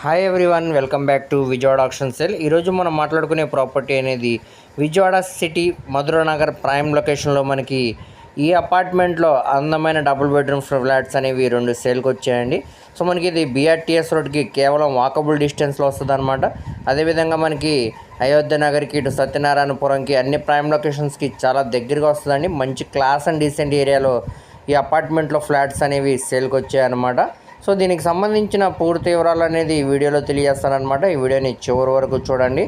Hi everyone, welcome back to Vijayawada auction sale. ఈరోజు మనం మాట్లాడుకునే ప్రాపర్టీ అనేది విజయవాడ సిటీ మధుర నగర్ ప్రైమ్ లొకేషన్లో మనకి ఈ అపార్ట్మెంట్లో అందమైన డబుల్ బెడ్రూమ్ ఫ్లాట్స్ అనేవి రెండు సేల్కి వచ్చాయండి. సో మనకి ఇది బీఆర్టీఎస్ రోడ్కి కేవలం వాకబుల్ డిస్టెన్స్లో వస్తుంది అనమాట. అదేవిధంగా మనకి అయోధ్య నగర్కి ఇటు సత్యనారాయణపురంకి అన్ని ప్రైమ్ లొకేషన్స్కి చాలా దగ్గరగా వస్తుందండి. మంచి క్లాస్ అండ్ డీసెంట్ ఏరియాలో ఈ అపార్ట్మెంట్లో ఫ్లాట్స్ అనేవి సేల్కి వచ్చాయన్నమాట. సో దీనికి సంబంధించిన పూర్తి వివరాలు అనేది ఈ వీడియోలో తెలియజేస్తానమాట. ఈ వీడియోని చివరి వరకు చూడండి.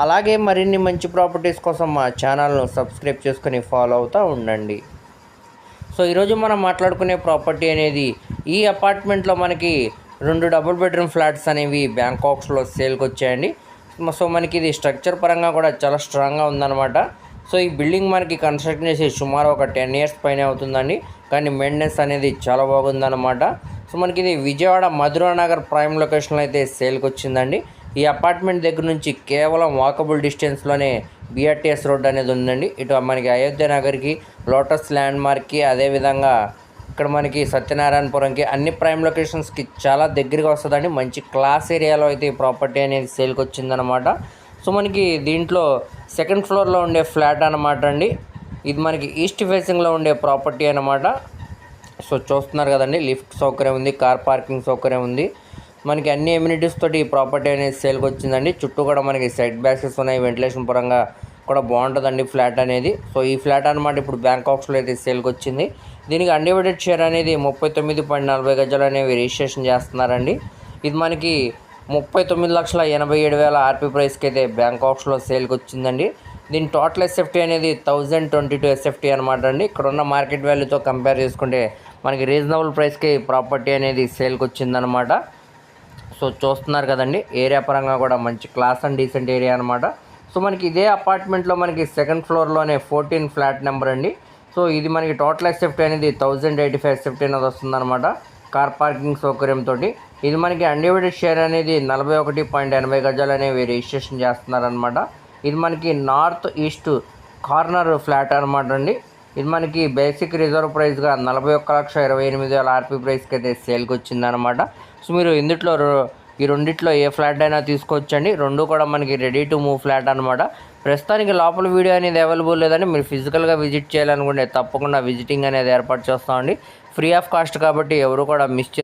అలాగే మరిన్ని మంచి ప్రాపర్టీస్ కోసం మా ఛానల్ను సబ్స్క్రైబ్ చేసుకుని ఫాలో అవుతూ ఉండండి. సో ఈరోజు మనం మాట్లాడుకునే ప్రాపర్టీ అనేది ఈ అపార్ట్మెంట్లో మనకి రెండు డబుల్ బెడ్రూమ్ ఫ్లాట్స్ అనేవి బ్యాంకాక్స్లో సేల్కి వచ్చాయండి. సో మనకి ఇది స్ట్రక్చర్ పరంగా కూడా చాలా స్ట్రాంగ్గా ఉందన్నమాట. సో ఈ బిల్డింగ్ మనకి కన్స్ట్రక్షన్ చేసి సుమారు ఒక 10 years పైనే అవుతుందండి. కానీ మెయింటెనెన్స్ అనేది చాలా బాగుందన్నమాట. సో మనకి ఇది విజయవాడ మధుర నగర్ ప్రైమ్ లొకేషన్లో అయితే సేల్కి వచ్చిందండి. ఈ అపార్ట్మెంట్ దగ్గర నుంచి కేవలం వాకబుల్ డిస్టెన్స్లోనే బీఆర్టీఎస్ రోడ్ అనేది ఉందండి. ఇటు మనకి అయోధ్య నగర్కి, లోటస్ ల్యాండ్ మార్క్కి, అదేవిధంగా ఇక్కడ మనకి సత్యనారాయణపురంకి అన్ని ప్రైమ్ లొకేషన్స్కి చాలా దగ్గరగా వస్తుందండి. మంచి క్లాస్ ఏరియాలో అయితే ఈ ప్రాపర్టీ అనేది సేల్కి వచ్చిందనమాట. సో మనకి దీంట్లో సెకండ్ ఫ్లోర్లో ఉండే ఫ్లాట్ అనమాట అండి. ఇది మనకి ఈస్ట్ ఫేసింగ్లో ఉండే ప్రాపర్టీ అనమాట. సో చూస్తున్నారు కదండి, లిఫ్ట్ సౌకర్యం ఉంది, కార్ పార్కింగ్ సౌకర్యం ఉంది. మనకి అన్ని ఎమ్యూనిటీస్ తోటి ఈ ప్రాపర్టీ అనేది సేల్కి వచ్చిందండి. చుట్టూ కూడా మనకి సైడ్ బ్యాక్సెస్ ఉన్నాయి, వెంటిలేషన్ పరంగా కూడా బాగుంటుందండి ఫ్లాట్ అనేది. సో ఈ ఫ్లాట్ అనమాట ఇప్పుడు బ్యాంకాక్స్లో అయితే సేల్కి వచ్చింది. దీనికి అన్డివైడెడ్ షేర్ అనేది 39.40 గజాలు అనేవి రిజిస్ట్రేషన్ చేస్తున్నారండి. ఇది మనకి 39,87,000 ఆర్పీ ప్రైస్కి అయితే బ్యాంకాక్స్లో సేల్కి వచ్చిందండి. దీని టోటల్ ఎస్ఎఫ్టీ అనేది 1022 ఎస్ఎఫ్టీ అనమాట అండి. ఇక్కడ ఉన్న మార్కెట్ వాల్యూతో కంపేర్ చేసుకుంటే మనకి రీజనబుల్ ప్రైస్కి ప్రాపర్టీ అనేది సేల్కి వచ్చిందనమాట. సో చూస్తున్నారు కదండి, ఏరియా పరంగా కూడా మంచి క్లాస్ అండ్ డీసెంట్ ఏరియా అనమాట. సో మనకి ఇదే అపార్ట్మెంట్లో మనకి సెకండ్ ఫ్లోర్లోనే 14 ఫ్లాట్ నెంబర్ అండి. సో ఇది మనకి టోటల్ ఎస్ఎఫ్టీ అనేది 1085 ఎస్ఎఫ్టీ అనేది వస్తుందన్నమాట, కార్ పార్కింగ్ సౌకర్యంతో. ఇది మనకి అన్డివైడెడ్ షేర్ అనేది 41.80 గజాలు అనేవి రిజిస్ట్రేషన్ చేస్తున్నారనమాట. ఇది మనకి నార్త్ ఈస్ట్ కార్నర్ ఫ్లాట్ అనమాట అండి. ఇది మనకి బేసిక్ రిజర్వ్ ప్రైస్గా 41,28,000 ఆర్పీ ప్రైస్కి అయితే సేల్కి వచ్చిందనమాట. సో మీరు ఈ రెండిట్లో ఏ ఫ్లాట్ అయినా తీసుకోవచ్చండి. రెండు కూడా మనకి రెడీ టు మూవ్ ఫ్లాట్ అనమాట. ప్రస్తుతానికి లోపల వీడియో అనేది అవైలబుల్ లేదండి. మీరు ఫిజికల్గా విజిట్ చేయాలనుకుంటే తప్పకుండా విజిటింగ్ అనేది ఏర్పాటు చేస్తామండి. ఫ్రీ ఆఫ్ కాస్ట్ కాబట్టి ఎవరు కూడా మిస్